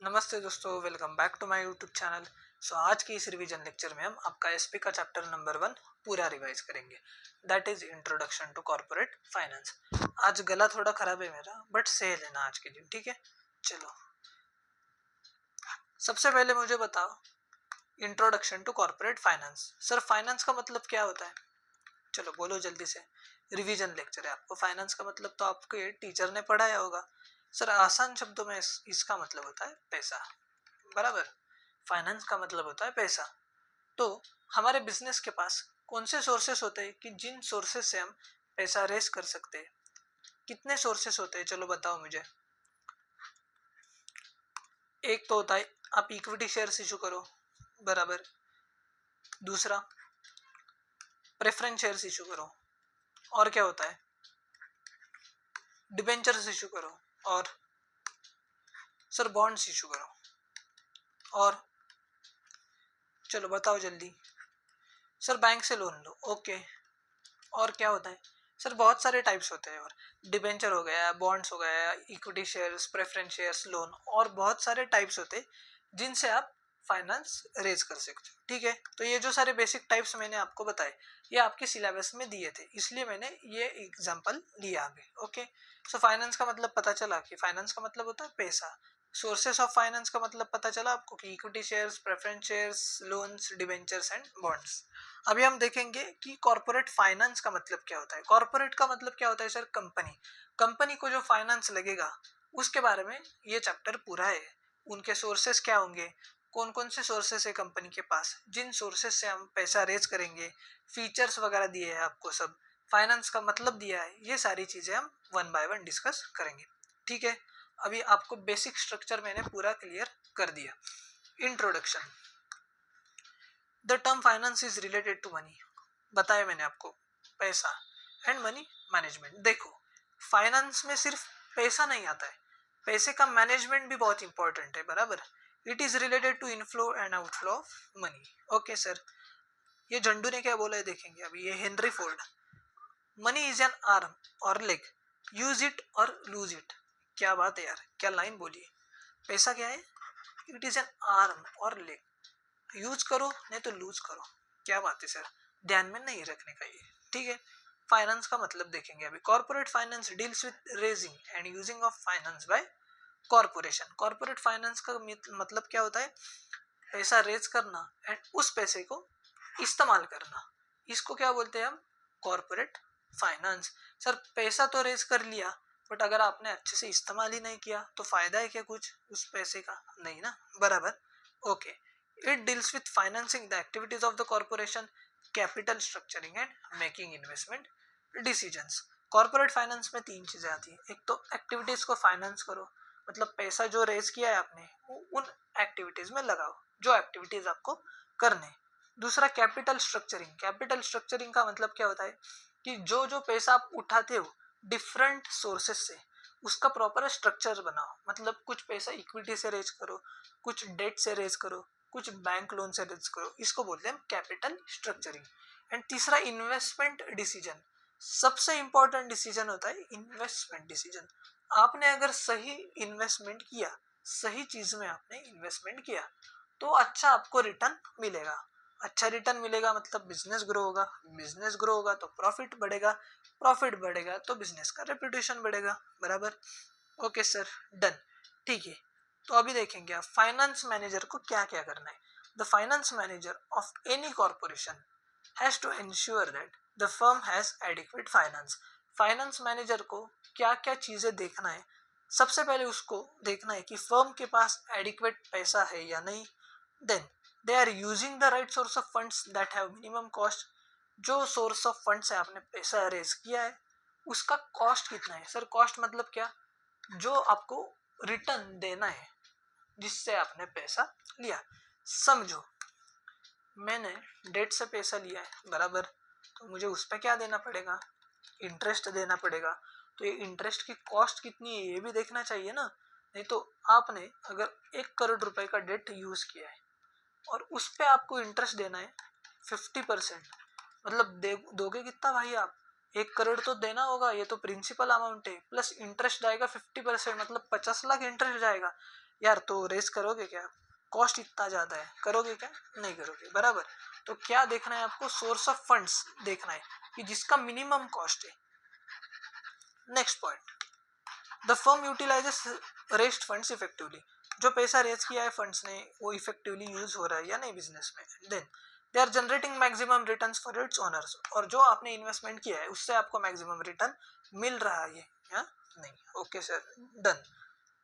नमस्ते दोस्तों, welcome back to my YouTube channel. आज की इस रिवीजन लेक्चर में हम आपका एसपी का चैप्टर नंबर 1 पूरा रिवाइज करेंगे। That is introduction to corporate finance. आज गला थोड़ा खराब है मेरा, बट सह लेना आज के दिन, ठीक है। चलो, सबसे पहले मुझे बताओ introduction to corporate finance. Sir, finance का मतलब क्या होता है? चलो बोलो जल्दी से। रिवीजन लेक्चर है, आपको फाइनेंस का मतलब तो आपके टीचर ने पढ़ाया होगा। सर, आसान शब्दों में इसका मतलब होता है पैसा, बराबर। फाइनेंस का मतलब होता है पैसा। तो हमारे बिजनेस के पास कौन से सोर्सेस होते हैं कि जिन सोर्सेस से हम पैसा रेस कर सकते हैं? कितने सोर्सेस होते हैं, चलो बताओ मुझे। एक तो होता है आप इक्विटी शेयर्स इशू करो, बराबर। दूसरा प्रेफरेंस शेयर्स इशू करो। और क्या होता है? डिबेंचर्स इशू करो। और सर बॉन्ड्स इशू करो। और चलो बताओ जल्दी। सर बैंक से लोन लो, ओके। और क्या होता है? सर बहुत सारे टाइप्स होते हैं। और डिबेंचर हो गया, बॉन्ड्स हो गया, equity shares, preference shares, loan, और बहुत सारे टाइप्स होते हैं जिनसे आप फाइनेंस रेज कर सकते हो, ठीक है। तो ये जो सारे बेसिक टाइप्स मैंने आपको बताए, ये आपके सिलेबस में दिए थे, इसलिए मैंने ये एग्जांपल लिया आगे, ओके। सो फाइनेंस का मतलब पता चला कि फाइनेंस का मतलब होता है पैसा। सोर्सेस ऑफ फाइनेंस का मतलब पता चला आपको कि equity shares, preference shares, loans, debentures and bonds. अभी हम देखेंगे कि कॉर्पोरेट फाइनेंस का मतलब क्या होता है। कॉर्पोरेट का मतलब क्या होता है सर? कंपनी। कंपनी को जो फाइनेंस लगेगा उसके बारे में ये चैप्टर पूरा है। उनके सोर्सेस क्या होंगे, कौन कौन से सोर्सेस है कंपनी के पास, जिन सोर्सेस से हम पैसा रेज करेंगे, फीचर्स वगैरह दिए हैं आपको, सब फाइनेंस का मतलब दिया है। ये सारी चीजें हम वन बाय वन डिस्कस करेंगे, ठीक है। अभी आपको बेसिक स्ट्रक्चर मैंने पूरा क्लियर कर दिया। Introduction. The term finance is related to money, बताया मैंने आपको, पैसा एंड मनी मैनेजमेंट। देखो, फाइनेंस में सिर्फ पैसा नहीं आता है, पैसे का मैनेजमेंट भी बहुत इंपॉर्टेंट है, बराबर। It is related to inflow and outflow of money, okay sir. ये झंडू ने क्या बोला है देखेंगे अभी, ये Henry Ford. Money is an arm or leg, use it or lose it. क्या बात है यार, क्या लाइन बोली है। पैसा क्या है? It is an arm or leg, use करो नहीं तो लूज करो। क्या बात है सर, ध्यान में नहीं रखने का ये, ठीक है। फाइनेंस का मतलब देखेंगे अभी। Corporate finance deals with raising and using of finance by corporation. Corporate finance का मतलब क्या होता है? पैसा रेज करना एंड उस पैसे को इस्तेमाल करना, इसको क्या बोलते हैं हम? Corporate finance. सर पैसा तो रेज कर लिया, बट अगर आपने अच्छे से इस्तेमाल ही नहीं किया तो फायदा है क्या कुछ उस पैसे का? नहीं ना, बराबर, okay. It deals with financing the activities of the corporation, capital structuring and making investment decisions. Corporate finance में तीन चीजें आती है। एक तो एक्टिविटीज को फाइनेंस करो, मतलब पैसा जो रेज किया है आपने वो उन एक्टिविटीज में लगाओ जो एक्टिविटीज आपको करने। दूसरा कैपिटल स्ट्रक्चरिंग। कैपिटल स्ट्रक्चरिंग का मतलब क्या होता है कि जो जो पैसा आप उठाते हो डिफरेंट सोर्सेस से, उसका प्रॉपर स्ट्रक्चर बनाओ। मतलब कुछ पैसा इक्विटी से रेज करो, कुछ डेट से रेज करो, कुछ बैंक लोन से रेज करो, इसको बोलते हैं कैपिटल स्ट्रक्चरिंग। एंड तीसरा इन्वेस्टमेंट डिसीजन। सबसे इंपॉर्टेंट डिसीजन होता है इन्वेस्टमेंट डिसीजन। आपने अगर सही इन्वेस्टमेंट किया, सही चीज में आपने इन्वेस्टमेंट किया, तो अच्छा आपको रिटर्न मिलेगा। अच्छा रिटर्न मिलेगा मतलब बिजनेस ग्रो होगा, बिजनेस ग्रो होगा तो प्रॉफिट बढ़ेगा, प्रॉफिट बढ़ेगा तो बिजनेस का रेपुटेशन बढ़ेगा, बराबर। ओके सर, डन, ठीक है। तो अभी देखेंगे आप फाइनेंस मैनेजर को क्या क्या करना है। The finance manager of any corporation has to ensure that the firm has adequate finance. Finance manager को क्या क्या चीजें देखना है? सबसे पहले उसको देखना है कि फर्म के पास एडिक्वेट पैसा है या नहीं। Then they are using the right source of funds that have minimum cost. जो सोर्स ऑफ फंड से आपने पैसा रेज किया है उसका कॉस्ट कितना है? सर कॉस्ट मतलब क्या? जो आपको रिटर्न देना है जिससे आपने पैसा लिया। समझो, मैंने डेट से पैसा लिया है, बराबर, तो मुझे उस पर क्या देना पड़ेगा? इंटरेस्ट देना पड़ेगा। तो ये इंटरेस्ट की कॉस्ट कितनी है ये भी देखना चाहिए ना। नहीं तो आपने अगर 1 करोड़ रुपए का डेट यूज किया है और उस पर आपको इंटरेस्ट देना है 50%, मतलब दोगे कितना भाई आप? 1 करोड़ तो देना होगा, ये तो प्रिंसिपल अमाउंट है, प्लस इंटरेस्ट जाएगा 50%, मतलब 50 लाख इंटरेस्ट जाएगा। यार तो रेस करोगे क्या, कॉस्ट इतना ज़्यादा है, करोगे क्या, नहीं करोगे, बराबर। तो क्या देखना है आपको, सोर्स ऑफ फंड्स देखना है कि जिसका मिनिमम कॉस्ट है। Next point, the firm utilises raised funds effectively, जो पैसा रेज किया है फंड्स ने वो इफेक्टिवली यूज हो रहा है या नहीं बिजनेस में। Then they are generating maximum returns for its owners, और जो आपने इन्वेस्टमेंट किया है उससे आपको मैक्सिमम रिटर्न मिल रहा है या नहीं। Okay sir, done.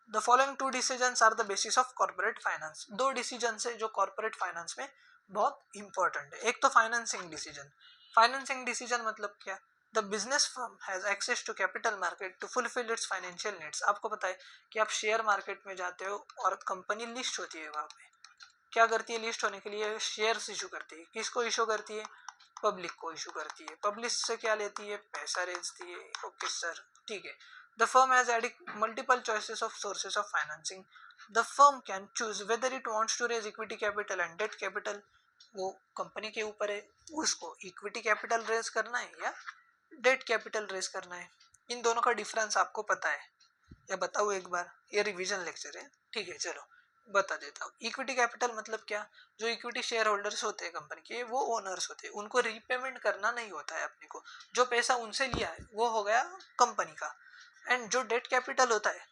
The following two decisions are the basis of corporate finance, दो डिसीजन है जो कॉर्पोरेट फाइनेंस में बहुत इंपॉर्टेंट है। एक तो फाइनेंसिंग डिसीजन, फाइनेंसिंग डिसीजन मतलब क्या, the business firm has access to capital market to fulfil its financial needs. आपको पता है कि आप शेयर मार्केट में जाते हो और कंपनी लिस्ट होती है, वहाँ पे क्या करती है, लिस्ट होने के लिए शेयर्स इशू करती है। किसको इशू करती है, पब्लिक को इशू करती है। पब्लिक से क्या लेती है, पैसा रेजती है। ओके सर, ठीक है। द फर्म हैज एडिक multiple choices of sources of financing, the firm can choose whether it wants to raise equity capital and debt capital, वो कंपनी के ऊपर है, उसको इक्विटी कैपिटल रेज करना है या डेट कैपिटल रेज करना है। इन दोनों का डिफरेंस आपको पता है या बताओ एक बार, ये रिवीजन लेक्चर है, ठीक है चलो बता देता हूँ। इक्विटी कैपिटल मतलब क्या, जो इक्विटी शेयर होल्डर्स होते हैं कंपनी के, वो ओनर्स होते हैं, उनको रीपेमेंट करना नहीं होता है अपने को, जो पैसा उनसे लिया है वो हो गया कंपनी का। एंड जो डेट कैपिटल होता है,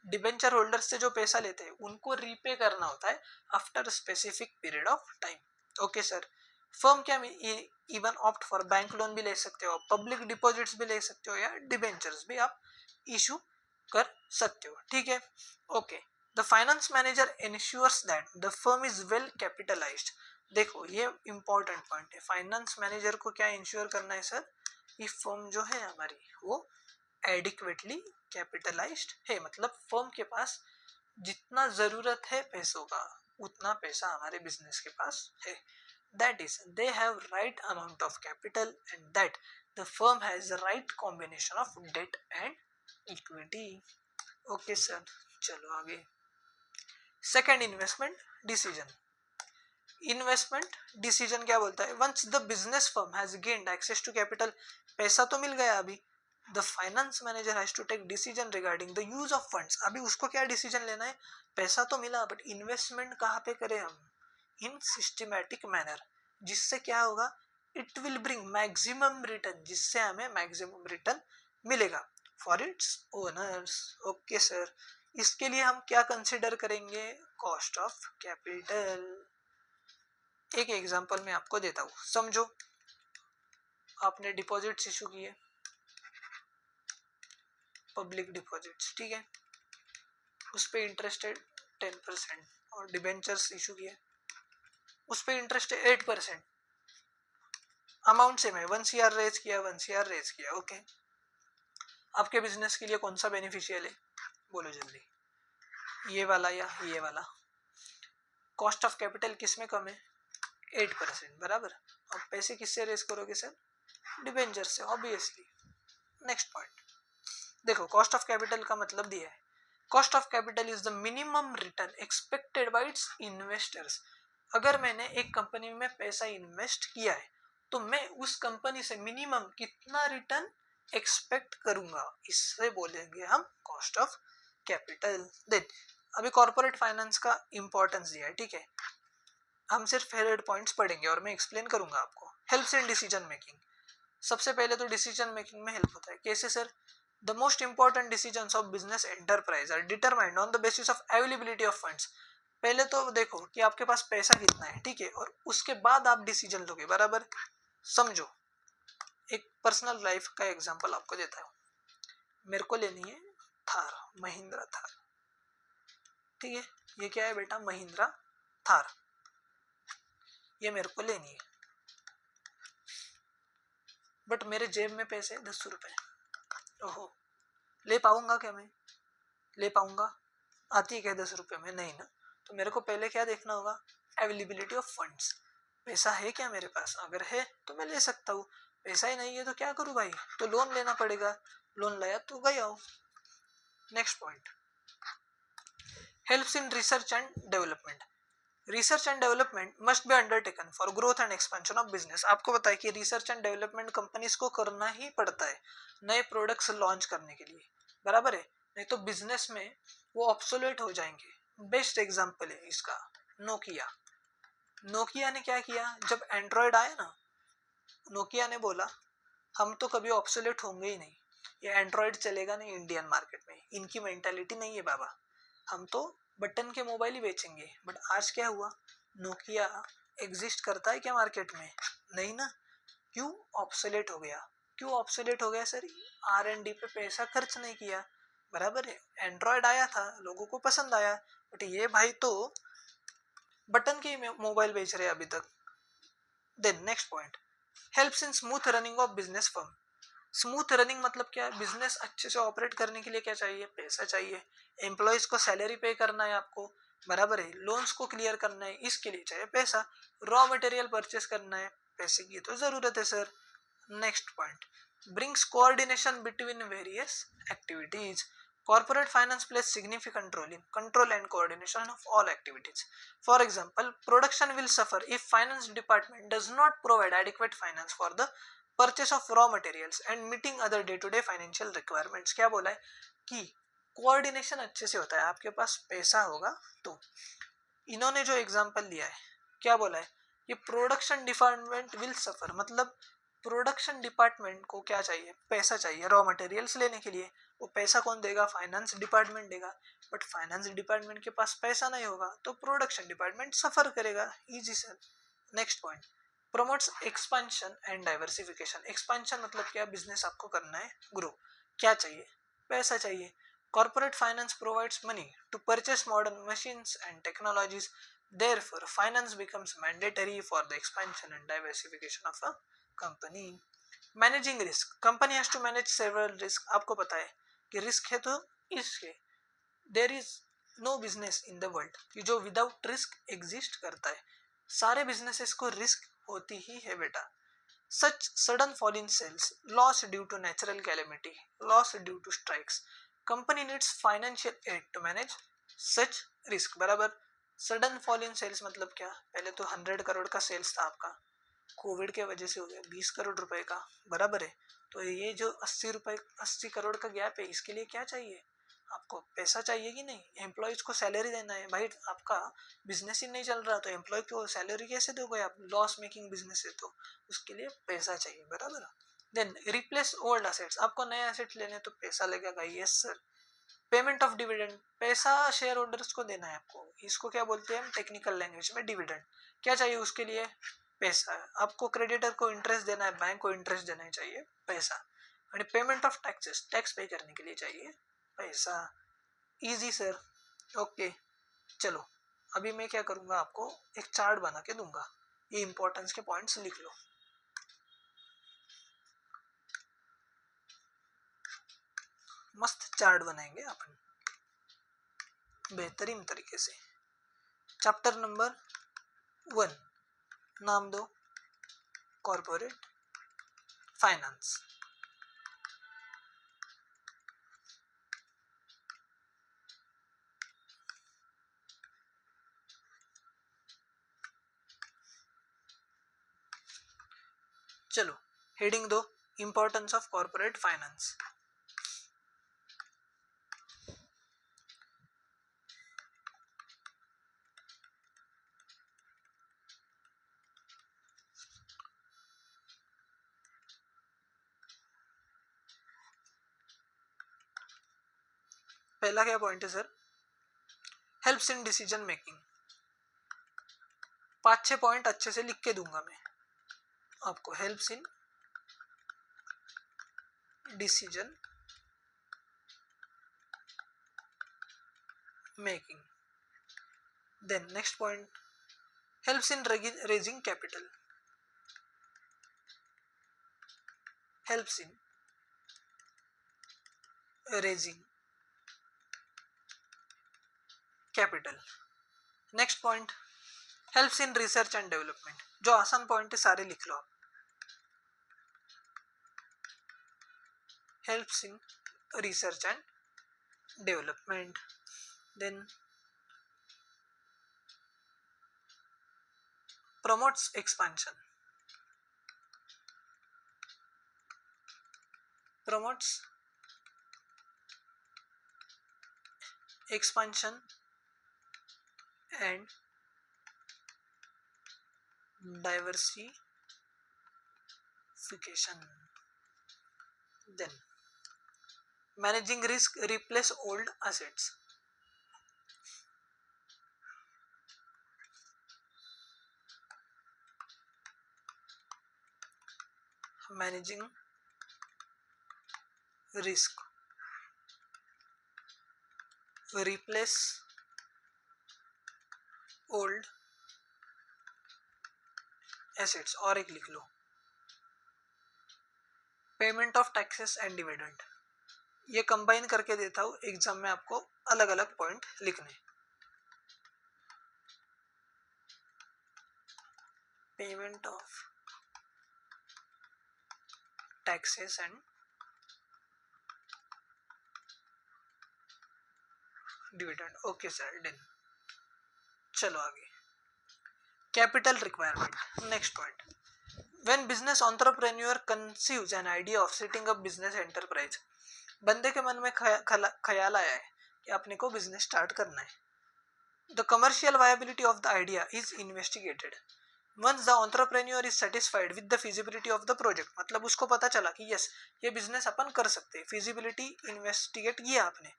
डिबेंचर होल्डर्स से जो पैसा लेते हैं उनको रीपे करना होता है after specific period of time. Okay sir, firm क्या even opt for bank loan भी ले सकते हो, पब्लिक डिपॉजिट्स भी ले सकते हो, या डिबेंचर्स भी आप इशू कर सकते हो, ठीक है। Okay, the finance manager ensures that the firm is well capitalised. देखो ये इंपॉर्टेंट पॉइंट है, फाइनेंस मैनेजर को क्या इंश्योर करना है सर, कि फर्म जो है हमारी वो एडिक्वेटली कैपिटलाइज्ड है, मतलब फर्म के पास जितना जरूरत है पैसों का उतना पैसा हमारे बिजनेस के पास है। That is, they have right amount of capital and that the firm has the right combination of debt and equity. Okay sir, चलो आगे। Second, investment decision. Investment decision क्या बोलता है, once the business firm has gained access to capital, पैसा तो मिल गया अभी, the finance manager has to take decision regarding the use of funds. अभी उसको क्या डिसीजन लेना है, पैसा तो मिला बट इन्वेस्टमेंट कहाँ पे करें हम, इन सिस्टमैटिक मैनर, जिससे क्या होगा, it will bring maximum return, जिससे हमें मैक्सिमम रिटर्न मिलेगा for its owners. Okay sir, इसके लिए हम क्या कंसिडर करेंगे, कॉस्ट ऑफ कैपिटल। एक एग्जांपल मैं आपको देता हूँ, समझो आपने डिपॉजिट्स इशू किए, पब्लिक डिपॉजिट्स, ठीक है, उस पर इंटरेस्ट है 10%, और डिबेंचर्स इशू किए उस पर इंटरेस्ट है 8%, अमाउंट सेम है, 1 CR रेज किया, 1 CR रेज किया। ओके, आपके बिजनेस के लिए कौन सा बेनिफिशियल है, बोलो जल्दी, ये वाला या ये वाला। कॉस्ट ऑफ कैपिटल किस में कम है, 8%, बराबर। अब पैसे किससे रेज करोगे सर, डिबेंचर से ऑब्वियसली। नेक्स्ट पॉइंट देखो, कॉस्ट ऑफ कैपिटल का मतलब दिया है, cost of capital is the minimum return expected bye it's investors. अगर मैंने एक कंपनी में पैसा इन्वेस्ट किया है तो मैं उस कंपनी से मिनिमम कितना रिटर्न एक्सपेक्ट करूंगा, इससे बोलेंगे हम कॉस्ट ऑफ कैपिटल। देन अभी कॉर्पोरेट फाइनेंस का इंपॉर्टेंस दिया है, ठीक है, हम सिर्फ हेड पॉइंट्स पढ़ेंगे और मैं एक्सप्लेन करूंगा आपको। हेल्प्स इन डिसीजन मेकिंग, सबसे पहले तो डिसीजन मेकिंग में हेल्प होता है, कैसे sir, the most important decisions of business enterprise are determined on the basis of availability of funds. पहले तो देखो कि आपके पास पैसा कितना है, ठीक है, और उसके बाद आप डिसीजन लोगे, बराबर। समझो एक पर्सनल लाइफ का एग्जांपल आपको देता हूँ, मेरे को लेनी है थार, महिंद्रा थार, ठीक है, ये क्या है बेटा, महिंद्रा थार, ये मेरे को लेनी है, बट मेरे जेब में पैसे 10 रुपए। ओहो, ले पाऊंगा क्या मैं, ले पाऊंगा, आती है क्या 10 रुपए में, नहीं ना। तो मेरे को पहले क्या देखना होगा, अवेलेबिलिटी ऑफ फंड्स, पैसा है क्या मेरे पास, अगर है तो मैं ले सकता हूँ, पैसा ही नहीं है तो क्या करूँ भाई, तो लोन लेना पड़ेगा, लोन लाया तो गया हो। Next point, helps in research and development. Research and development must be undertaken for growth and expansion of business. आपको बताया कि रिसर्च एंड डेवलपमेंट कंपनीज को करना ही पड़ता है नए प्रोडक्ट्स लॉन्च करने के लिए, बराबर है, नहीं तो बिजनेस में वो ऑब्सोलेट हो जाएंगे, बेस्ट एग्जाम्पल है इसका नोकिया। नोकिया ने क्या किया, जब एंड्रॉयड आया ना, नोकिया ने बोला हम तो कभी ऑब्सोलेट होंगे ही नहीं, ये एंड्रॉयड चलेगा नहीं इंडियन मार्केट में, इनकी मेंटालिटी नहीं है बाबा, हम तो बटन के मोबाइल ही बेचेंगे। बट आज क्या हुआ, नोकिया एग्जिस्ट करता है क्या मार्केट में, नहीं ना, क्यों, ऑब्सोलेट हो गया। क्यों ऑब्सोलेट हो गया सर, R&D पे पैसा खर्च नहीं किया, बराबर है। एंड्रॉयड आया था, लोगों को पसंद आया, बट ये भाई तो बटन के मोबाइल बेच रहे हैं अभी तक। Then next point, helps in smooth running of business firm. Smooth running मतलब क्या है, बिजनेस अच्छे से ऑपरेट करने के लिए क्या चाहिए, पैसा चाहिए। एम्प्लॉयज को सैलरी पे करना है आपको, बराबर है। लोन्स को क्लियर करना है, इसके लिए चाहिए पैसा। रॉ मटेरियल परचेस करना है, पैसे की तो जरूरत है sir. Next point, brings coordination between various activities. Corporate finance plays significant role in control and coordination of all activities. For example, production will suffer if finance department does not provide adequate finance for the purchase of raw materials and meeting other day to day financial requirements. क्या बोला है कि coordination अच्छे से होता है, आपके पास पैसा होगा तो। इन्होंने जो एग्जांपल दिया है, क्या बोला है, ये प्रोडक्शन डिपार्टमेंट विल सफर, मतलब प्रोडक्शन डिपार्टमेंट को क्या चाहिए, पैसा चाहिए रॉ मटेरियल्स लेने के लिए। वो पैसा कौन देगा, फाइनेंस डिपार्टमेंट देगा। बट फाइनेंस डिपार्टमेंट के पास पैसा नहीं होगा तो प्रोडक्शन डिपार्टमेंट सफर करेगा, easy sir. Next point, promotes expansion and diversification. Expansion मतलब क्या, बिजनेस आपको करना है ग्रो, क्या चाहिए, पैसा चाहिए। Corporate finance provides money to purchase modern machines and technologies. Therefore, finance becomes mandatory for the expansion and diversification of a company. Managing risk. Company has to manage several risks. आपको पता है कि risk है तो इसके, there is no business in the world कि जो without risk exist करता है। सारे बिजनेसेस को रिस्क होती ही है बेटा। Such sudden fall in sales, loss due to natural calamity, loss due to strikes, company needs financial aid to manage such risk, बराबर। सडन फॉल इन सेल्स मतलब क्या, पहले तो 100 करोड़ का सेल्स था आपका, कोविड के वजह से हो गया 20 करोड़ रुपए का, बराबर है। तो ये जो 80 करोड़ का गैप है, इसके लिए क्या चाहिए, आपको पैसा चाहिए कि नहीं, एम्प्लॉयज को सैलरी देना है भाई। आपका बिजनेस ही नहीं चल रहा तो एम्प्लॉय को सैलरी कैसे दोगे आप, लॉस मेकिंग बिजनेस है तो उसके लिए पैसा चाहिए, बराबर। देन रिप्लेस ओल्ड असेट्स, आपको नए असेट लेने तो पैसा लगेगा, yes sir. Payment of dividend, पैसा शेयर होल्डर्स को देना है आपको, इसको क्या बोलते हैं हम टेक्निकल लैंग्वेज में, डिविडेंड। क्या चाहिए उसके लिए, पैसा। आपको क्रेडिटर को इंटरेस्ट देना है, बैंक को इंटरेस्ट देना ही चाहिए, पैसा। और पेमेंट ऑफ टैक्सेस, टैक्स पे करने के लिए चाहिए पैसा, इजी सर। ओके चलो, अभी मैं क्या करूंगा, आपको एक चार्ट बना के दूंगा, ये इंपॉर्टेंस के पॉइंट्स लिख लो। मस्त चार्ट बनाएंगे अपन बेहतरीन तरीके से। चैप्टर नंबर 1 नाम दो कॉर्पोरेट फाइनेंस। चलो हेडिंग दो, इंपॉर्टेंस ऑफ कॉर्पोरेट फाइनेंस। पहला क्या पॉइंट है sir, helps in decision making. 5-6 point अच्छे से लिख के दूंगा मैं आपको, helps in decision making. Then next point, helps in raising capital, helps in raising capital. Next point, helps in research and development. जो आसान पॉइंट है सारे लिख लो आप, helps in research and development. Then promotes expansion, promotes expansion and diversification. Then managing risk, replace old assets. Managing risk, replace old assets, और एक लिख लो, payment of taxes and dividend. ये कंबाइन करके देता हूँ, एग्जाम में आपको अलग अलग पॉइंट लिखने. Payment of taxes and dividend. Okay sir, done. चलो आगे. Capital requirement. Next point. When business entrepreneur conceives an idea of setting up business enterprise, बंदे के मन में ख्याल आया है कि अपने को बिजनेस स्टार्ट करना है. The commercial viability of the idea is investigated. Once the entrepreneur is satisfied with the feasibility of the project, मतलब उसको पता चला कि यस ये बिजनेस अपन कर सकते हैं, feasibility इन्वेस्टिगेट किया आपने,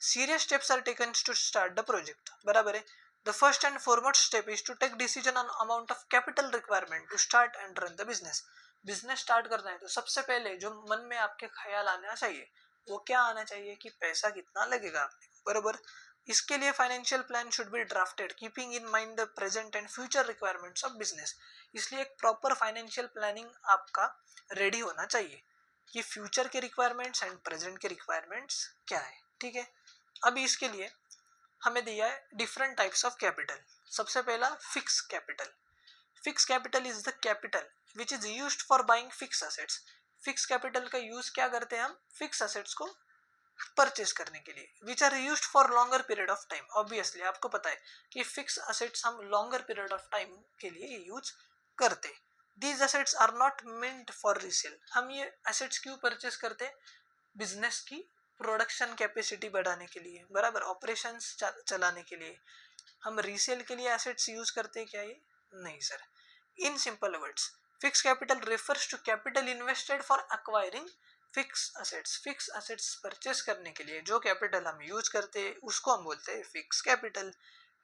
serious steps are taken to start the project. बराबर है. The first and foremost step is to take decision on amount of capital requirement to start and run the business. Business start करना है तो सबसे पहले जो मन में आपके ख्याल आना चाहिए वो क्या आना चाहिए कि पैसा कितना लगेगा आपने, बराबर. इसके लिए financial plan should be drafted keeping in mind the present and future requirements of business. इसलिए एक प्रॉपर फाइनेंशियल प्लानिंग आपका रेडी होना चाहिए कि फ्यूचर के रिक्वायरमेंट्स एंड प्रेजेंट के रिक्वायरमेंट्स क्या है. ठीक है. अभी इसके लिए हमें दिया है डिफरेंट टाइप्स ऑफ कैपिटल. सबसे पहला fix capital. Fix capital is the capital which is used for buying fix assets. Fix capital का यूज क्या करते हैं हम, फिक्स असेट्स को परचेज करने के लिए, which are used for longer period of time. Obviously आपको पता है कि फिक्स असेट्स हम लॉन्गर पीरियड ऑफ टाइम के लिए यूज करते. These assets are not meant for resale. हम ये असेट्स क्यों परचेज करते, बिजनेस की प्रोडक्शन कैपेसिटी बढ़ाने के लिए, बराबर, ऑपरेशंस चलाने के लिए. हम रीसेल के लिए एसेट्स यूज करते हैं क्या, ये नहीं sir. In simple words fix capital refers to capital invested for acquiring fix assets. Fix assets purchase करने के लिए जो कैपिटल हम यूज करते हैं उसको हम बोलते हैं fix capital.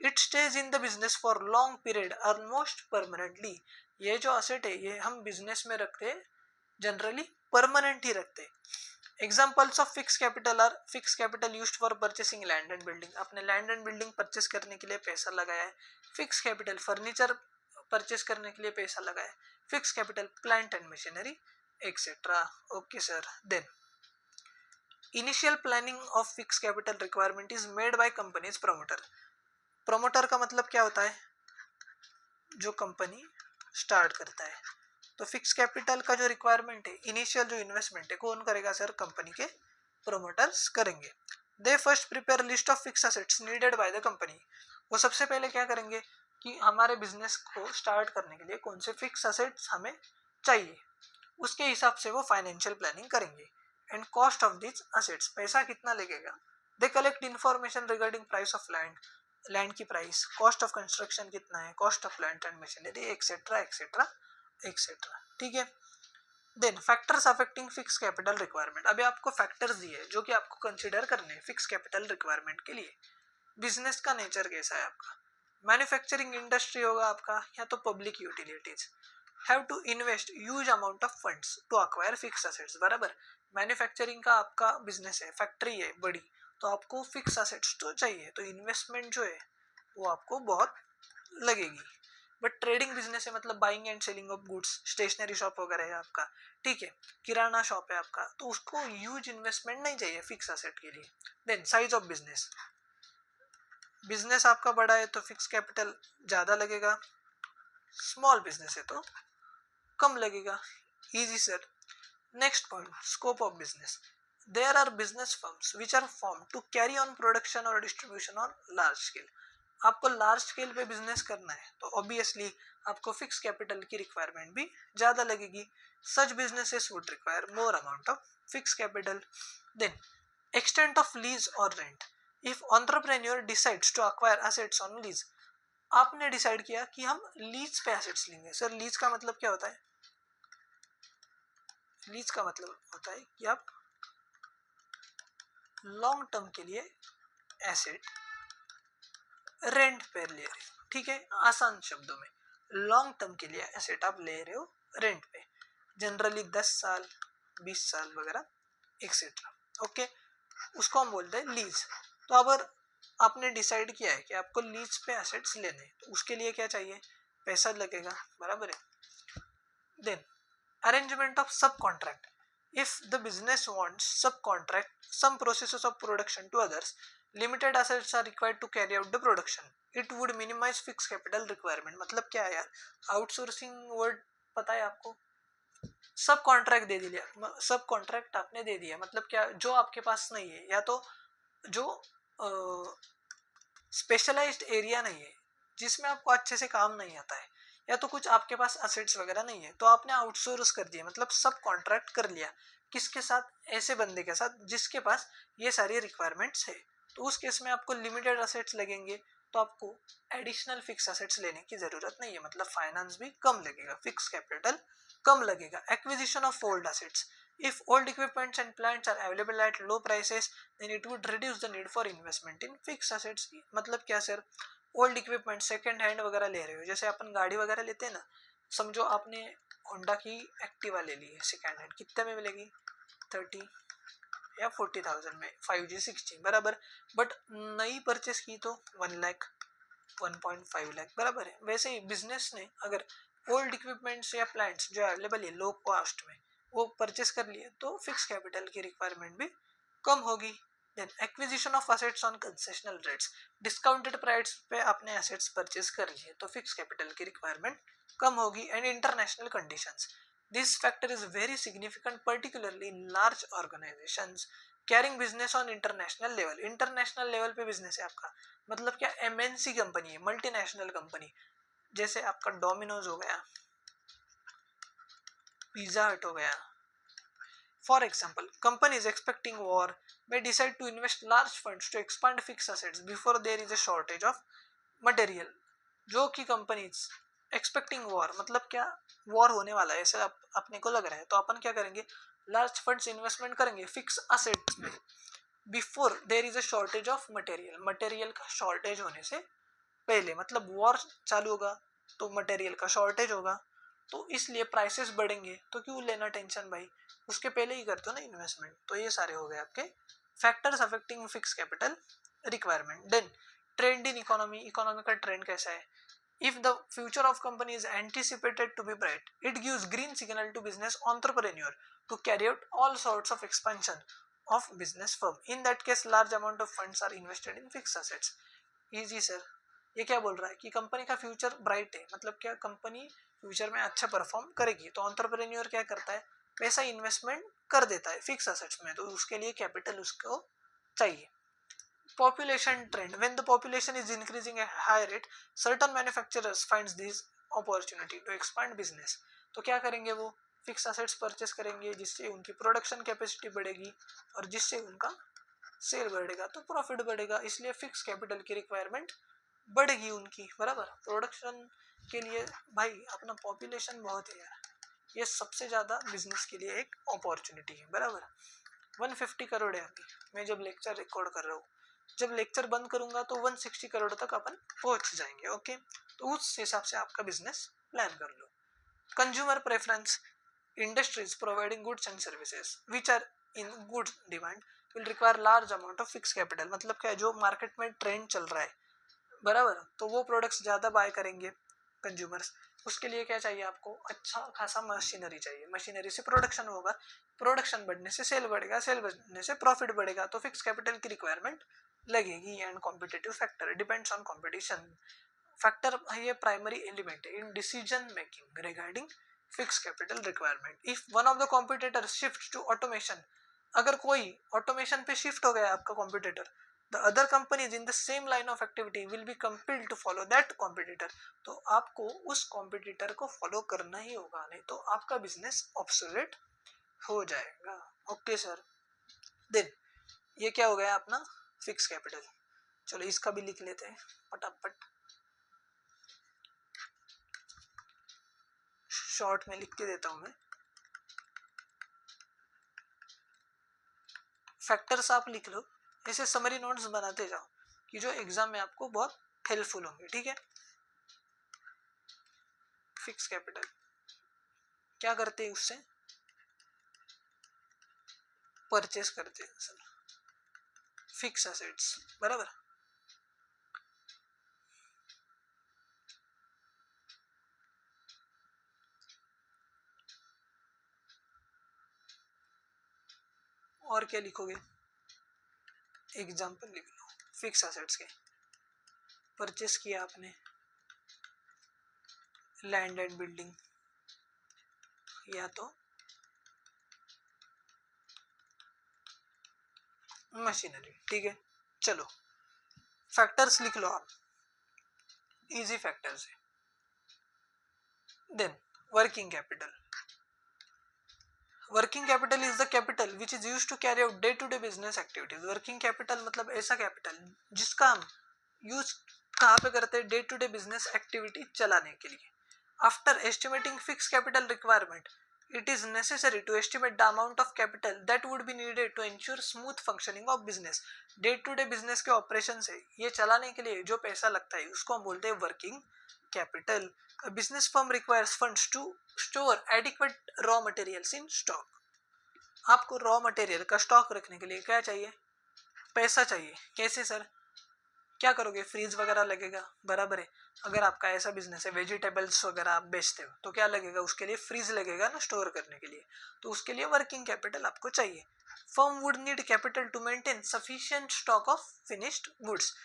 It stage in the business for long period almost permanently. ये जो असेट है ये हम बिजनेस में रखते हैं, जनरली परमानेंट ही रखते हैं. Examples of fix capital R fix capital used for purchasing land and building. आपने लैंड एंड बिल्डिंग परचेस करने के लिए पैसा लगाया है, फिक्स कैपिटल. फर्नीचर परचेस करने के लिए पैसा लगाया है, fix capital. Plant and machinery etcetera. Okay sir. Then initial planning of fix capital requirement is made by companies promoter. Promoter का मतलब क्या होता है, जो कंपनी स्टार्ट करता है. तो फिक्स कैपिटल का जो रिक्वायरमेंट है, इनिशियल जो इन्वेस्टमेंट है, कौन करेगा सर, कंपनी के प्रोमोटर्स करेंगे. They first prepare list of fix assets needed by the company. वो सबसे पहले क्या करेंगे कि हमारे बिजनेस को स्टार्ट करने के लिए कौन से फिक्स असेट्स हमें चाहिए, उसके हिसाब से वो फाइनेंशियल प्लानिंग करेंगे. And cost of this assets, पैसा कितना लगेगा. They collect information regarding price of land, land की प्राइस, कॉस्ट ऑफ कंस्ट्रक्शन कितना है, cost of plant and machinery etcetera etcetera etcetera. ठीक है. Then factors affecting fix capital requirement. अभी आपको फैक्टर्स दिए जो कि आपको कंसीडर करने हैं फिक्स कैपिटल रिक्वायरमेंट के लिए. बिजनेस का नेचर कैसा है आपका, मैन्युफैक्चरिंग इंडस्ट्री होगा आपका या तो public utilities. Have to invest huge amount of funds to acquire fix assets. बराबर, मैन्युफैक्चरिंग का आपका बिजनेस है, फैक्ट्री है बड़ी, तो आपको फिक्स असेट्स तो चाहिए, तो इन्वेस्टमेंट जो है वो आपको बहुत लगेगी. बट ट्रेडिंग बिजनेस है, मतलब buying and selling of goods, stationery shop वगैरह है आपका, ठीक है, किराना शॉप है आपका, तो उसको ह्यूज इन्वेस्टमेंट नहीं चाहिए फिक्स असेट के लिए. Then size of business, business आपका बड़ा है तो फिक्स कैपिटल ज़्यादा लगेगा, स्मॉल बिजनेस है तो कम लगेगा. Easy sir. Next point, scope of business. There are business firms which are form to carry on production और डिस्ट्रीब्यूशन ऑन लार्ज स्केल. आपको लार्ज स्केल पे बिजनेस करना है तो ऑब्वियसली आपको फिक्स कैपिटल की रिक्वायरमेंट भी ज़्यादा लगेगी. Such businesses would require more amount of fix capital. Then extent of lease or rent. If entrepreneur decides to acquire assets on lease, आपने डिसाइड किया कि हम लीज पे एसेट्स लेंगे। सर लीज का मतलब क्या होता है? लीज का मतलब होता है कि आप लॉन्ग टर्म के लिए एसेट रेंट पे ले रहे हो, ठीक है। आसान शब्दों में लॉन्ग टर्म के लिए एसेट आप ले रहे हो रेंट पे, जनरली 10 साल 20 साल वगैरह एक्सेट्रा, ओके। उसको हम बोलते हैं लीज। तो अगर आपने डिसाइड किया है कि आपको लीज पे एसेट्स लेने हैं, तो उसके लिए क्या चाहिए? पैसा लगेगा, बराबर है। Then arrangement of subcontract. If the business wants subcontract some processes of production to others, limited assets are required to carry out the production. It would minimize fixed capital requirement. मतलब क्या है यार? आउटसोर्सिंग वर्ड पता है आपको? सब contract दे दिया, सब कॉन्ट्रैक्ट आपने दे दिया, मतलब क्या? जो आपके पास नहीं है, या तो जो स्पेशलाइज्ड एरिया नहीं है जिसमें आपको अच्छे से काम नहीं आता है, या तो कुछ आपके पास असेट्स वगैरह नहीं है, तो आपने आउटसोर्स कर दिया, मतलब सब कॉन्ट्रैक्ट कर लिया। किसके साथ? ऐसे बंदे के साथ जिसके पास ये सारी रिक्वायरमेंट्स है। तो उस केस में आपको लिमिटेड असेट्स लगेंगे, तो आपको एडिशनल फिक्स असेट्स लेने की जरूरत नहीं है, मतलब फाइनेंस भी कम लगेगा, फिक्स कैपिटल कम लगेगा। Acquisition of old assets, if old equipments and plants are available at low prices, then it would reduce the need for investment in fixed assets. मतलब क्या sir? Old equipment second hand वगैरह ले रहे हो, जैसे अपन गाड़ी वगैरह लेते हैं ना, समझो आपने होंडा की एक्टिवा ले ली है सेकंड हैंड, कितने में मिलेगी? 30 या 40,000 में, 5G 6G बराबर। बट नई परचेस की तो 1 लाख 1.5 लाख बराबर है। वैसे ही बिजनेस ने अगर ओल्ड इक्विपमेंट्स या प्लांट्स जो अवेलेबल है लो कॉस्ट में वो परचेस कर लिए, तो फिक्स कैपिटल की रिक्वायरमेंट भी कम होगी। Then acquisition of assets on concessional rates, discounted price पे आपने एसेट्स परचेस कर लिए, तो फिक्स कैपिटल की रिक्वायरमेंट कम होगी। And international conditions, this factor is very significant particularly in large organisations carrying business on international level. International level पे business है आपका, मतलब क्या? एमएनसी कंपनी है, मल्टीनेशनल कंपनी, जैसे आपका डोमिनोज हो गया, पिज्जा हट हो गया। For example, companies expecting war may decide to invest large funds to expand fixed assets before there is a shortage of material. जो कि कंपनीज एक्सपेक्टिंग वॉर, मतलब क्या? वॉर होने वाला है ऐसा अपने को लग रहा है, तो अपन क्या करेंगे? लार्ज फंड्स इन्वेस्टमेंट करेंगे फिक्स असेट्स में before there is a shortage of material, material का शॉर्टेज होने से पहले, मतलब वॉर चालू होगा तो मटेरियल का शॉर्टेज होगा, तो इसलिए प्राइसेस बढ़ेंगे, तो क्यों लेना टेंशन भाई, उसके पहले ही करते हो ना इन्वेस्टमेंट। तो ये सारे हो गए आपके factors affecting fix capital requirement. Then trend in economy, economy का ट्रेंड कैसा है? If the future of company is anticipated to be bright, it gives green signal to business entrepreneur to carry out all sorts of expansion of business firm. In that case, large amount of funds are invested in fixed assets. Easy sir. ये क्या बोल रहा है कि company का future bright है, मतलब क्या? कंपनी फ्यूचर में अच्छा परफॉर्म करेगी, तो एंटरप्रेन्योर क्या करता है? पैसा इन्वेस्टमेंट कर देता है फिक्स असेट्स में, तो उसके लिए कैपिटल उसको चाहिए। Population trend, when the population is increasing at high rate, certain manufacturers finds this opportunity to expand business. तो क्या करेंगे? वो फिक्स असेट्स परचेस करेंगे, जिससे उनकी प्रोडक्शन कैपेसिटी बढ़ेगी और जिससे उनका सेल बढ़ेगा, तो प्रॉफिट बढ़ेगा, इसलिए फिक्स कैपिटल की रिक्वायरमेंट बढ़ेगी उनकी, बराबर। प्रोडक्शन के लिए भाई अपना पॉपुलेशन बहुत है यार, ये सबसे ज़्यादा बिजनेस के लिए एक अपॉर्चुनिटी है, बराबर। 150 करोड़ है अभी, मैं जब लेक्चर रिकॉर्ड कर रहा हूँ, जब लेक्चर बंद करूंगा तो 160 करोड़ तक अपन पहुंच जाएंगे, ओके। तो उस हिसाब से आपका बिजनेस प्लान कर लो। Consumer preference, industries providing goods and services which are in good demand will require large amount of fix capital, मतलब क्या? जो मार्केट में ट्रेंड चल रहा है, बराबर, तो वो प्रोडक्ट्स ज़्यादा बाय करेंगे कंज्यूमर्स। उसके लिए क्या चाहिए आपको? अच्छा खासा मशीनरी चाहिए, मशीनरी से प्रोडक्शन होगा, प्रोडक्शन बढ़ने से सेल बढ़ेगा, सेल बढ़ने से प्रॉफिट बढ़ेगा, तो फिक्स कैपिटल की रिक्वायरमेंट लगेगी। And competitive factor depends on competition factor, ये प्राइमरी एलिमेंट है in decision making regarding fix capital requirement. If one of the competitor shift to automation, अगर कोई ऑटोमेशन पे शिफ्ट हो गया आपका competitor, the other companies in the same line of activity will be compelled to follow that competitor, तो आपको उस कॉम्पिटिटर को फॉलो करना ही होगा, नहीं तो आपका बिजनेस ऑब्सोलेट हो जाएगा, ओके सर। देन ये क्या हो गया अपना फिक्स कैपिटल। चलो इसका भी लिख लेते हैं फटाफट। शॉर्ट में लिख के देता हूं मैं, फैक्टर्स आप लिख लो, ऐसे समरी नोट्स बनाते जाओ कि जो एग्जाम में आपको बहुत हेल्पफुल होंगे, ठीक है। फिक्स कैपिटल क्या करते हैं, उससे परचेस करते हैं सर, फिक्स एसेट्स, बराबर। और क्या लिखोगे, एग्जाम्पल लिख लो फिक्स एसेट्स के। परचेस किया आपने लैंड एंड बिल्डिंग या तो मशीनरी, ठीक है। चलो फैक्टर्स लिख लो आप, इजी फैक्टर्स है। Then working capital, working capital is the capital which is used to carry out day to day business activities. Working capital मतलब ऐसा कैपिटल जिसका हम यूज कहाँ पे करते हैं, day to day business activity चलाने के लिए। After estimating fix capital requirement, it is necessary to estimate the amount of capital that would be needed to ensure smooth functioning of business। Day to day business के operation से ये चलाने के लिए जो पैसा लगता है उसको हम बोलते हैं working capital. Business firm requires funds to store adequate raw materials in stock. आपको रॉ मटेरियल का स्टॉक रखने के लिए क्या चाहिए, पैसा चाहिए। कैसे सर, क्या करोगे, फ्रीज वगैरह लगेगा, बराबर है। अगर आपका ऐसा बिजनेस है वेजिटेबल्स वगैरह आप बेचते हो तो क्या लगेगा, उसके लिए फ्रीज लगेगा ना स्टोर करने के लिए, तो उसके लिए वर्किंग कैपिटल आपको चाहिए। Firm would need capital to maintain sufficient stock of finished goods.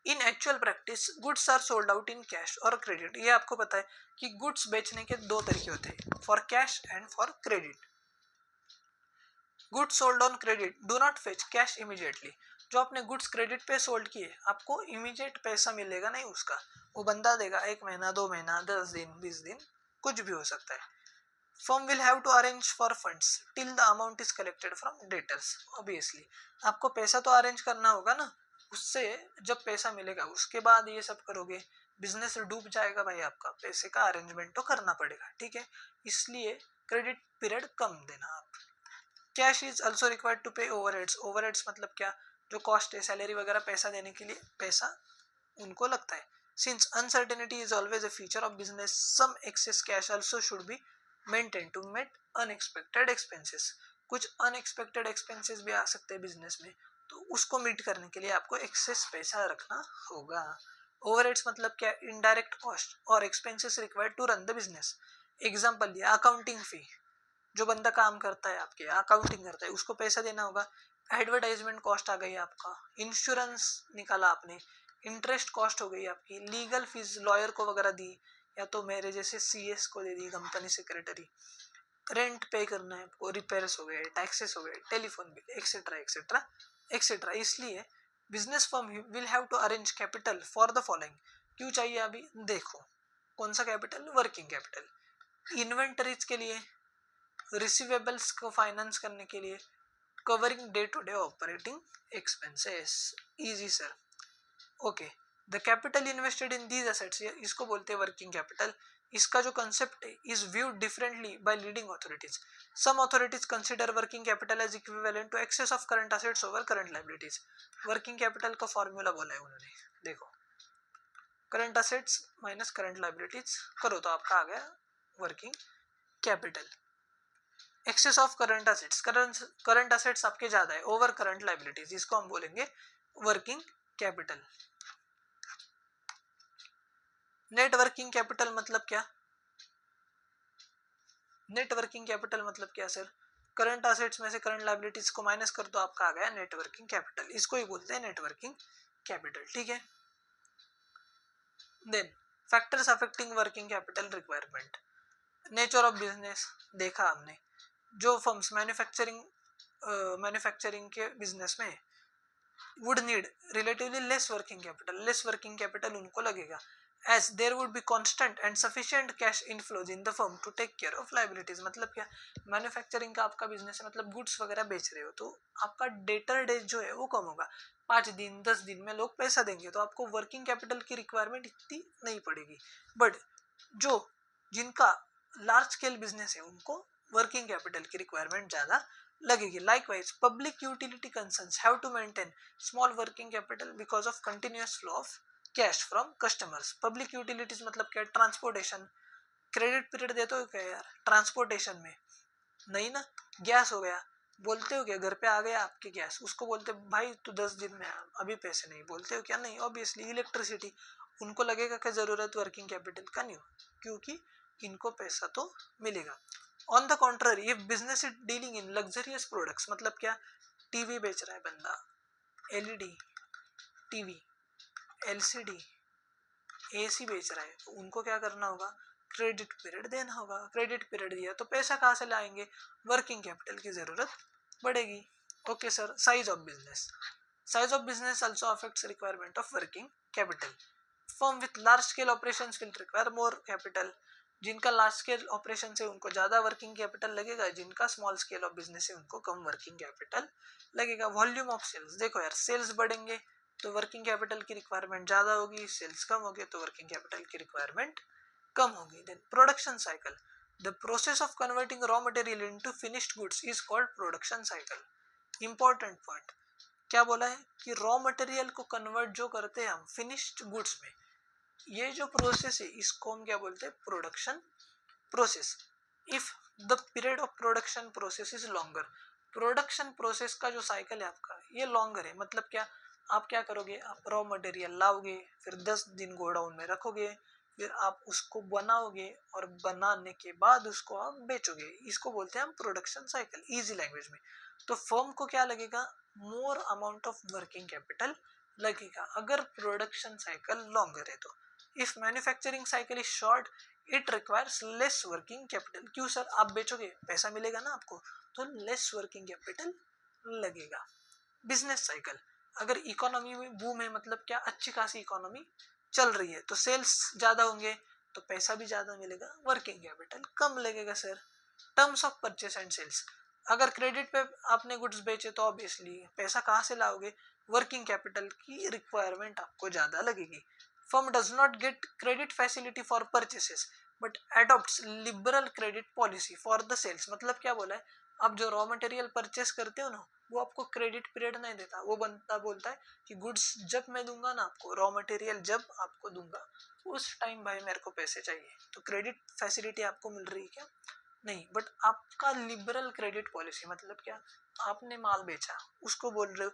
In actual practice goods are sold out in cash or credit. ये आपको पता है कि गुड्स बेचने के दो तरीके होते हैं, for cash and for credit. Goods sold on credit do not fetch cash immediately. जो आपने गुड्स क्रेडिट पे सोल्ड किए आपको इमीडिएट पैसा मिलेगा नहीं उसका, वो बंदा देगा 1 महीना 2 महीना 10 दिन 20 दिन, कुछ भी हो सकता है। Firm will have to arrange for funds till the amount is collected from debtors. Obviously आपको पैसा तो अरेंज करना होगा ना, उससे जब पैसा मिलेगा उसके बाद ये सब करोगे, बिजनेस डूब जाएगा भाई, आपका पैसे का अरेंजमेंट तो करना पड़ेगा, ठीक है। इसलिए क्रेडिट पीरियड कम देना आप। Cash is also required to pay overheads. Overheads मतलब क्या, जो कॉस्ट है सैलरी वगैरह पैसा देने के लिए पैसा उनको लगता है। Since uncertainty is always a feature of business, some excess cash also should be maintain to meet unexpected expenses. कुछ अनएक्सपेक्टेड एक्सपेंसेस भी आ सकते हैं बिजनेस में, तो उसको मीट करने के लिए आपको एक्सेस पैसा रखना होगा। ओवरहेड्स मतलब क्या, इनडायरेक्ट कॉस्ट और expenses required to run the business. Example दिया, अकाउंटिंग फी, जो बंदा काम करता है आपके अकाउंटिंग करता है उसको पैसा देना होगा। एडवर्टाइजमेंट कॉस्ट आ गई आपका, इंश्योरेंस निकाला आपने, इंटरेस्ट कॉस्ट हो गई आपकी, लीगल फीस लॉयर को वगैरह दी, या तो मेरे जैसे सीएस को दे दी, कंपनी सेक्रेटरी। रेंट पे करना है आपको, रिपेयर्स हो गए, टैक्सेस हो गए, telephone bill, etcetera etcetera etcetera. इसलिए business firm will have to arrange capital for the following. क्यों चाहिए अभी देखो, कौन सा कैपिटल, वर्किंग कैपिटल। इन्वेंटरीज के लिए, रिसीवेबल्स को फाइनेंस करने के लिए, covering day to day operating expenses. Easy sir, okay. The capital invested in these assets, इसको बोलते हैं वर्किंग कैपिटल। इसका जो कंसेप्ट है is viewed differently by leading authorities. Some authorities consider working capital as equivalent to excess of current assets over current liabilities. Working capital का formula बोला है उन्होंने, देखो current assets minus current liabilities करो तो आपका आ गया working capital. Access of current assets, current assets आपके ज्यादा है ओवर करंट लायबिलिटीज, इसको हम बोलेंगे working capital. Net working capital मतलब क्या, नेट वर्किंग कैपिटल मतलब क्या सर, करंट एसेट्स में से करंट लायबिलिटीज को माइनस कर दो, आपका आ गया नेट वर्किंग कैपिटल, इसको ही बोलते हैं नेट वर्किंग कैपिटल, ठीक है। Then factors affecting working capital requirement. Nature of business देखा हमने, जो फर्म्स मैन्युफैक्चरिंग के बिजनेस में would need relatively less working capital, less working capital उनको लगेगा, as there would be constant and sufficient cash inflows in the firm to take care of liabilities। मतलब क्या, मैन्युफैक्चरिंग का आपका बिजनेस है, मतलब गुड्स वगैरह बेच रहे हो, तो आपका डेटर डेज जो है वो कम होगा, 5 दिन 10 दिन में लोग पैसा देंगे, तो आपको वर्किंग कैपिटल की रिक्वायरमेंट इतनी नहीं पड़ेगी। बट जो जिनका लार्ज स्केल बिजनेस है उनको वर्किंग कैपिटल की रिक्वायरमेंट ज्यादा लगेगी. Likewise public utility concerns have to maintain small working capital because of continuous flow of cash from customers. Public utilities मतलब क्या? ट्रांसपोर्टेशन. क्रेडिट पीरियड देते हो क्या यार ट्रांसपोर्टेशन में? नहीं ना. गैस हो गया, बोलते हो क्या घर पे आ गया आपके गैस, उसको बोलते भाई तू 10 दिन में आ, अभी पैसे नहीं, बोलते हो क्या? नहीं. ऑब्वियसली इलेक्ट्रिसिटी, उनको लगेगा कि जरूरत वर्किंग कैपिटल का नहीं हो, क्योंकि इनको पैसा तो मिलेगा. On the contrary if business is dealing in luxurious products, मतलब क्या? टीवी बेच रहा है बंदा, एलईडी टीवी, एलसीडी, एसी बेच रहा है, तो उनको क्या करना होगा? क्रेडिट पीरियड देना होगा. क्रेडिट पीरियड दिया तो पैसा कहाँ से लाएंगे? वर्किंग कैपिटल की जरूरत बढ़ेगी. Okay sir. Size of business. Size of business also affects requirement of working capital. Firm with large scale operations will require more capital. जिनका लार्ज स्केल ऑपरेशन है उनको ज्यादा वर्किंग कैपिटल लगेगा, जिनका स्मॉल स्केल ऑफ बिजनेस है उनको कम working capital लगेगा. Volume of sales. देखो यार, सेल्स बढ़ेंगे तो वर्किंग कैपिटल की रिक्वायरमेंट ज्यादा होगी, सेल्स कम होगी तो वर्किंग कैपिटल की रिक्वायरमेंट कम होगी. Then production cycle. The process of converting raw material into finished goods is called production cycle. Important point क्या बोला है कि रॉ मटेरियल को कन्वर्ट जो करते हैं हम फिनिश्ड गुड्स में, ये जो प्रोसेस है इसको हम क्या बोलते हैं? Production process. If the period of production process is longer, production process का जो साइकिल है आपका ये लॉन्गर है. मतलब क्या? आप क्या करोगे? आप रॉ मटेरियल लाओगे, फिर 10 दिन गोडाउन में रखोगे, फिर आप उसको बनाओगे और बनाने के बाद उसको आप बेचोगे. इसको बोलते हैं हम प्रोडक्शन साइकिल इजी लैंग्वेज में. तो फर्म को क्या लगेगा? मोर अमाउंट ऑफ वर्किंग कैपिटल लगेगा अगर प्रोडक्शन साइकिल लॉन्गर है तो. If manufacturing cycle is short it requires less working capital. क्यों सर? आप बेचोगे, पैसा मिलेगा ना आपको, तो लेस वर्किंग कैपिटल लगेगा. Business cycle. अगर इकोनॉमी में बूम है, मतलब क्या? अच्छी खासी इकोनॉमी चल रही है, तो सेल्स ज्यादा होंगे तो पैसा भी ज्यादा मिलेगा, वर्किंग कैपिटल कम लगेगा sir. Terms of purchase and sales. अगर क्रेडिट पे आपने गुड्स बेचे तो ऑब्वियसली पैसा कहाँ से लाओगे? वर्किंग कैपिटल की रिक्वायरमेंट आपको ज्यादा लगेगी. Firm does not get credit facility for purchases but adopts liberal credit policy for the sales. मतलब क्या बोला है? आप जो रॉ मटेरियल परचेस करते हो ना, वो आपको क्रेडिट पीरियड नहीं देता. वो बनता बोलता है कि गुड्स जब मैं दूंगा ना आपको, रॉ मटेरियल जब आपको दूंगा उस टाइम भाई मेरे को पैसे चाहिए. तो क्रेडिट फैसिलिटी आपको मिल रही है क्या? नहीं. बट आपका लिबरल क्रेडिट पॉलिसी मतलब क्या? आपने माल बेचा, उसको बोल रहे हो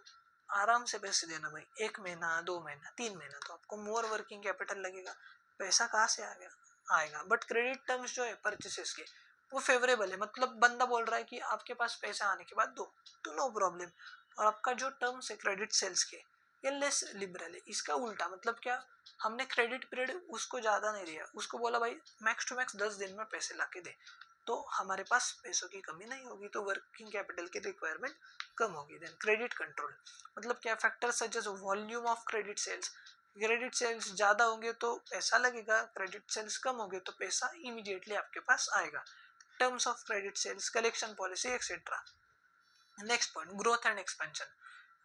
आराम से पैसे देना भाई, 1 महीना 2 महीना 3 महीना, तो आपको मोर वर्किंग कैपिटल लगेगा. पैसा कहाँ से आ गया? आएगा. बट क्रेडिट टर्म्स जो है परचेसेस के वो फेवरेबल है. मतलब बंदा बोल रहा है कि आपके पास पैसा आने के बाद दो, तो नो प्रॉब्लम. और आपका जो टर्म्स है क्रेडिट सेल्स के, ये लेस लिबरल है. इसका उल्टा मतलब क्या? हमने क्रेडिट पीरियड उसको ज्यादा नहीं दिया, उसको बोला भाई मैक्स टू मैक्स 10 दिन में पैसे लाके दे, तो हमारे पास पैसों की कमी नहीं होगी, तो वर्किंग कैपिटल की रिक्वायरमेंट कम होगी. Then credit control. मतलब क्या? Factors such as volume of credit sales. Credit sales ज्यादा होंगे तो पैसा लगेगा, क्रेडिट सेल्स कम होंगे तो पैसा इमीडिएटली आपके पास आएगा. Terms of credit sales, collection policy etcetera. Next point, growth and expansion.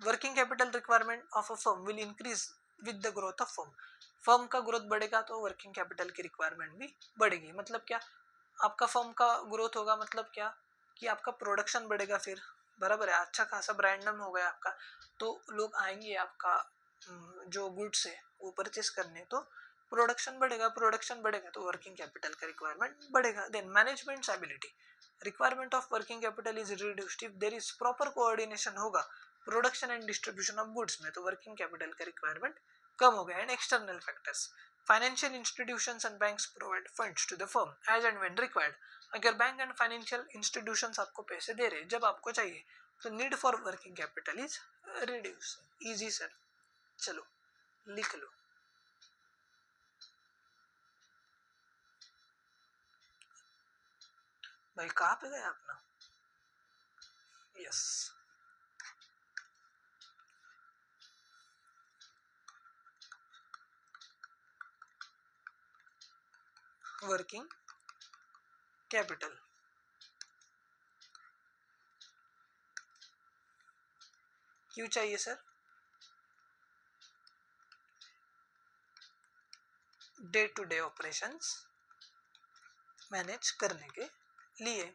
Working capital requirement of a firm will increase with the growth of firm. Firm का ग्रोथ बढ़ेगा तो वर्किंग कैपिटल की रिक्वायरमेंट भी बढ़ेगी. मतलब क्या? आपका फर्म का ग्रोथ होगा मतलब क्या? कि आपका प्रोडक्शन बढ़ेगा, फिर बराबर है, अच्छा खासा ब्रांड नाम हो गया आपका, तो लोग आएंगे आपका जो गुड्स है वो परचेस करने, तो प्रोडक्शन बढ़ेगा. प्रोडक्शन बढ़ेगा तो वर्किंग कैपिटल का रिक्वायरमेंट बढ़ेगा. Then management ability. Requirement of working capital is reduced if there is proper coordination होगा production and distribution of goods में, तो वर्किंग कैपिटल का रिक्वायरमेंट कम हो गया. And external factors. Financial institutions and banks provide funds to the firm as and when required. अगर bank and financial institutions आपको पैसे दे रहे जब आपको चाहिए, तो need for working capital is reduce. Easy sir. चलो लिख लो. भाई कहाँ पे गया अपना? यस. Working capital. क्यों चाहिए sir? Day to day operations manage करने के लिए।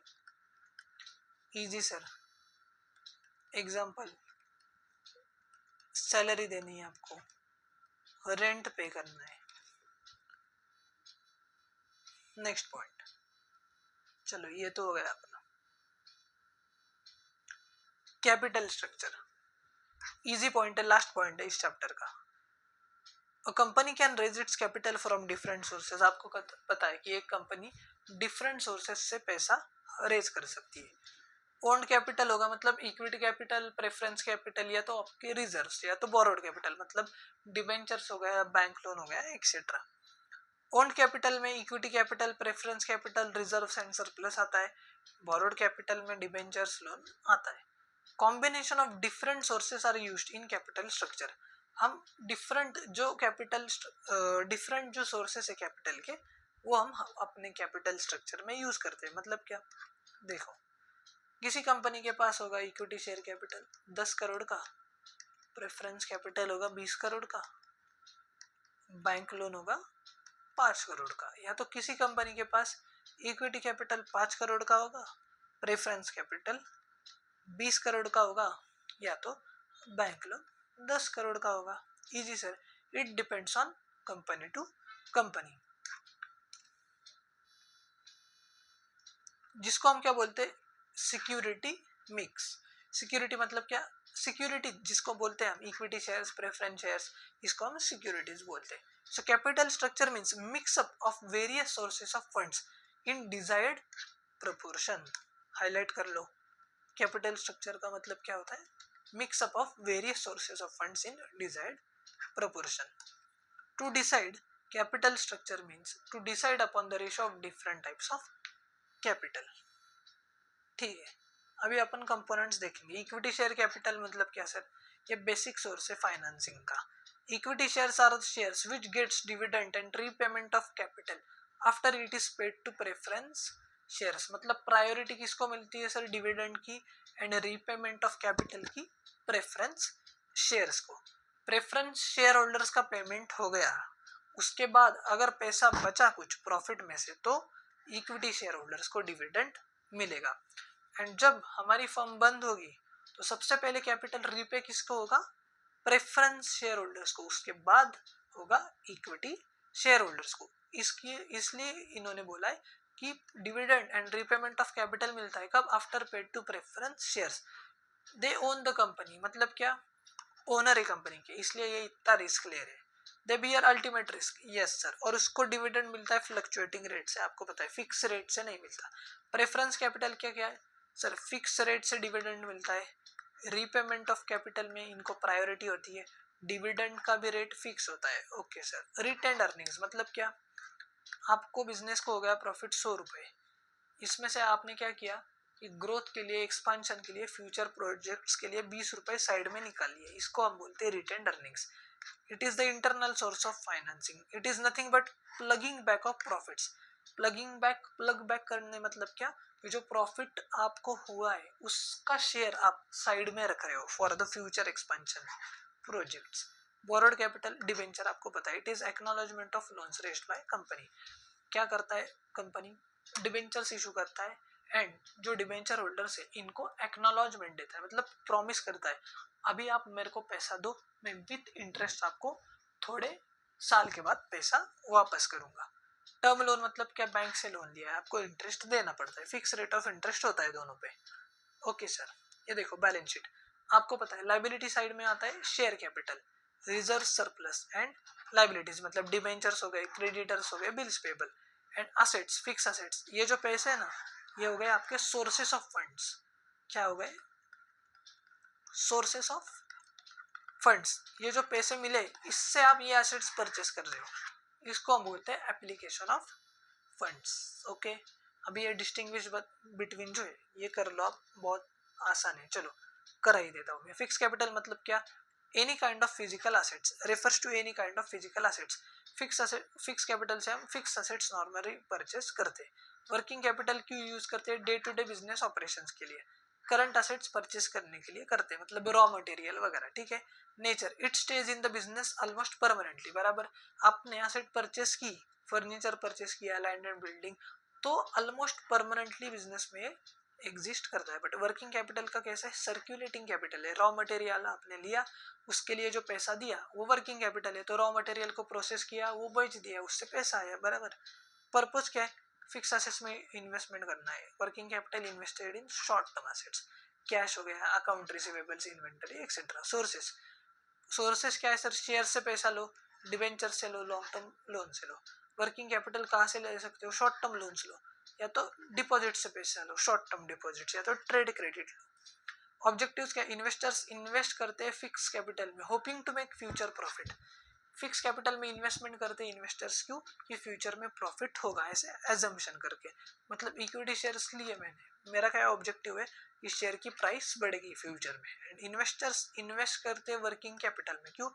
Easy sir. एग्जाम्पल, सैलरी देनी है आपको, रेंट पे करना है। नेक्स्ट पॉइंट, चलो ये तो हो गया अपना कैपिटल स्ट्रक्चर। इजी पॉइंट है, लास्ट पॉइंट है इस चैप्टर का। A company can raise its capital from different sources. आपको पता है कि एक कंपनी डिफरेंट सोर्सेज से पैसा रेज कर सकती है। ओन्ड कैपिटल होगा मतलब इक्विटी कैपिटल, प्रेफरेंस कैपिटल, या तो आपके रिजर्व्स, या तो बोरोड कैपिटल मतलब डिबेंचर्स हो गया, बैंक लोन हो गया, एक्सेट्रा। ओन्ड कैपिटल में equity capital, preference capital, reserves and surplus आता है। बोरोड कैपिटल में डिबेंचर्स, लोन आता है। Combination of different sources are used in capital structure. हम डिफरेंट जो सोर्सेस है कैपिटल के, वो हम अपने कैपिटल स्ट्रक्चर में यूज करते हैं। मतलब क्या, देखो किसी कंपनी के पास होगा इक्विटी शेयर कैपिटल 10 करोड़ का, प्रेफरेंस कैपिटल होगा 20 करोड़ का, बैंक लोन होगा 5 करोड़ का। या तो किसी कंपनी के पास इक्विटी कैपिटल 5 करोड़ का होगा, प्रेफरेंस कैपिटल 20 करोड़ का होगा, या तो बैंक लोन 10 करोड़ का होगा। Easy sir. It depends on company to company. जिसको हम क्या बोलते हैं, सिक्योरिटी मिक्स। सिक्योरिटी मतलब क्या, सिक्योरिटी जिसको बोलते हैं हम इक्विटी शेयर्स, प्रेफरेंस शेयर्स, इसको हम सिक्योरिटीज बोलते हैं। So capital structure means mix up of various sources of funds in desired proportion. Highlight कर लो, कैपिटल स्ट्रक्चर का मतलब क्या होता है, mix up of various sources of funds in desired proportion. To decide capital structure means to decide upon the ratio of different types of capital. ठीक है, अभी अपन कंपोनेंट्स देखेंगे। इक्विटी शेयर कैपिटल मतलब क्या सर, ये बेसिक सोर्स है financing का। Equity shares are shares which gets dividend and repayment of capital after it is paid to preference shares. मतलब प्रायोरिटी किसको मिलती है सर, डिविडेंड की एंड रीपेमेंट ऑफ कैपिटल की प्रेफरेंस शेयर्स को। प्रेफरेंस शेयर होल्डर्स का payment हो गया, उसके बाद अगर पैसा बचा कुछ प्रॉफिट में से, तो इक्विटी शेयर होल्डर्स को डिविडेंड मिलेगा। एंड जब हमारी फर्म बंद होगी तो सबसे पहले कैपिटल रीपे किसको होगा, प्रेफरेंस शेयर होल्डर्स को, उसके बाद होगा इक्विटी शेयर होल्डर्स को। इसलिए इन्होंने बोला है कि dividend and repayment of capital मिलता है कब, after paid to preference shares. They own the company मतलब क्या, ओनर है कंपनी के, इसलिए ये इतना रिस्क ले रहे हैं। दे beer ultimate risk, yes sir. और उसको डिविडेंड मिलता है फ्लक्चुएटिंग रेट से, आपको पता है फिक्स रेट से नहीं मिलता। प्रेफरेंस कैपिटल क्या क्या है सर, फिक्स रेट से डिविडेंड मिलता है। रीपेमेंट ऑफ कैपिटल में इनको प्रायोरिटी होती है, डिविडेंड का भी रेट फिक्स होता है। Okay sir. रिटेन्ड अर्निंग्स मतलब क्या, आपको बिजनेस को हो गया प्रॉफिट 100 रुपए, इसमें से आपने क्या किया कि ग्रोथ के लिए, एक्सपांशन के लिए, फ्यूचर प्रोजेक्ट्स के लिए 20 रुपए साइड में निकाल लिए, इसको हम बोलते हैं retained earnings. It is the internal source of financing, it is nothing but plugging back of profits. Plug back करने मतलब क्या, जो प्रॉफिट आपको हुआ है उसका शेयर आप साइड में रख रहे हो for the future expansion projects. Borrowed capital, debenture आपको पता है, it is acknowledgement of loans raised by company. क्या करता है कंपनी, डिबेंचर्स इशू करता है एंड जो डिबेंचर होल्डर्स है इनको एक्नॉलेजमेंट देता है, मतलब प्रॉमिस करता है अभी आप मेरे को पैसा दो, मैं विद इंटरेस्ट आपको थोड़े साल के बाद पैसा वापस करूंगा। टर्म लोन मतलब क्या, बैंक से लोन लिया है, आपको इंटरेस्ट देना पड़ता है, फिक्स रेट ऑफ इंटरेस्ट होता है दोनों पे। Okay sir. ये देखो बैलेंस शीट, आपको पता है लाइबिलिटी साइड में आता है share capital, reserve, surplus and liabilities मतलब डिबेंचर्स हो गए, क्रेडिटर्स हो गए, bills payable and assets, fix assets. ये जो पैसे है ना, ये हो गए आपके सोर्सेस ऑफ फंड्स। क्या हो गए, सोर्सेस ऑफ फंड्स। ये जो पैसे मिले इससे आप ये एसेट्स परचेस कर रहे हो, इसको हम बोलते हैं एप्लीकेशन ऑफ फंड्स। ओके, अभी ये डिस्टिंग्विश बिटवीन जो है ये कर लो आप, बहुत आसान है। चलो करा ही देता हूँ मैं। फिक्स कैपिटल मतलब क्या, any kind of physical assets, refers to any kind of physical assets. Fix capital से हम फिक्स असेट्स नॉर्मली परचेस करते हैं। वर्किंग कैपिटल क्यों यूज करते हैं, day to day business operations के लिए। करंट असेट्स परचेस करने के लिए करते हैं, मतलब रॉ मटेरियल वगैरह। ठीक है। Nature, it stage in the business almost permanently, बराबर आपने असेट परचेस की, फर्नीचर परचेस किया, लैंड एंड बिल्डिंग, तो ऑलमोस्ट परमानेंटली बिजनेस में एग्जिस्ट करता है। बट वर्किंग कैपिटल का कैसा है, सर्क्यूलेटिंग कैपिटल है। रॉ मटेरियल आपने लिया, उसके लिए जो पैसा दिया वो वर्किंग कैपिटल है। तो रॉ मटेरियल को प्रोसेस किया, वो बेच दिया, उससे पैसा आया, बराबर। पर्पस क्या है, फिक्स असेट्स में इन्वेस्टमेंट करना है। Working capital invested in short term assets, cash हो गया, account receivables, inventory etcetera. Sources क्या है सर, शेयर से पैसा लो, डिवेंचर से लो, लॉन्ग टर्म लोन से लो। वर्किंग कैपिटल कहाँ से ले सकते हो, शॉर्ट टर्म लोन्स लो, या तो डिपॉजिट से पैसा लो, शॉर्ट टर्म डिपॉजिट, या तो ट्रेड क्रेडिट लो। ऑब्जेक्टिव्स क्या, इन्वेस्टर्स इन्वेस्ट करते हैं फिक्स कैपिटल में hoping to make future profit. Fix capital में इन्वेस्टमेंट करते हैं इन्वेस्टर्स क्यों, कि फ्यूचर में प्रॉफिट होगा, ऐसे एजम्पशन करके। मतलब इक्विटी शेयर्स लिए मैंने, मेरा क्या ऑब्जेक्टिव है, इस शेयर की प्राइस बढ़ेगी फ्यूचर में। एंड इन्वेस्टर्स इन्वेस्ट करते हैं वर्किंग कैपिटल में क्यों,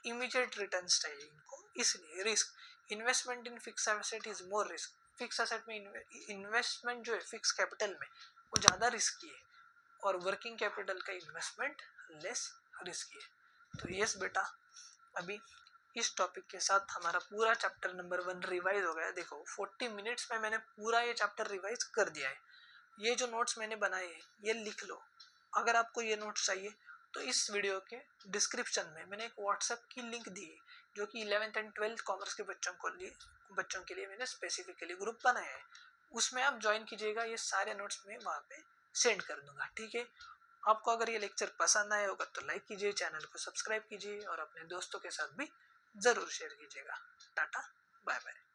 इमीडिएट रिटर्न्स चाहिए इनको, इसलिए। Risk, investment in fix asset is more risk. Fix asset में इन्वेस्टमेंट जो है फिक्स कैपिटल में, वो ज़्यादा रिस्की है, और वर्किंग कैपिटल का इन्वेस्टमेंट लेस रिस्की है। तो यस बेटा, अभी इस टॉपिक के साथ हमारा पूरा चैप्टर नंबर 1 रिवाइज हो गया। देखो 40 मिनट्स में मैंने पूरा ये चैप्टर रिवाइज कर दिया है। ये जो नोट्स मैंने बनाए हैं ये लिख लो। अगर आपको ये नोट्स चाहिए तो इस वीडियो के डिस्क्रिप्शन में मैंने एक व्हाट्सएप की लिंक दी है, जो कि 11th एंड 12th कॉमर्स के बच्चों के लिए मैंने स्पेसिफिकली ग्रुप बनाया है। उसमें आप ज्वाइन कीजिएगा, ये सारे नोट्स मैं वहाँ पे सेंड कर दूंगा, ठीक है। आपको अगर ये लेक्चर पसंद आया होगा तो लाइक कीजिए, चैनल को सब्सक्राइब कीजिए, और अपने दोस्तों के साथ भी ज़रूर शेयर कीजिएगा। Tata, bye bye.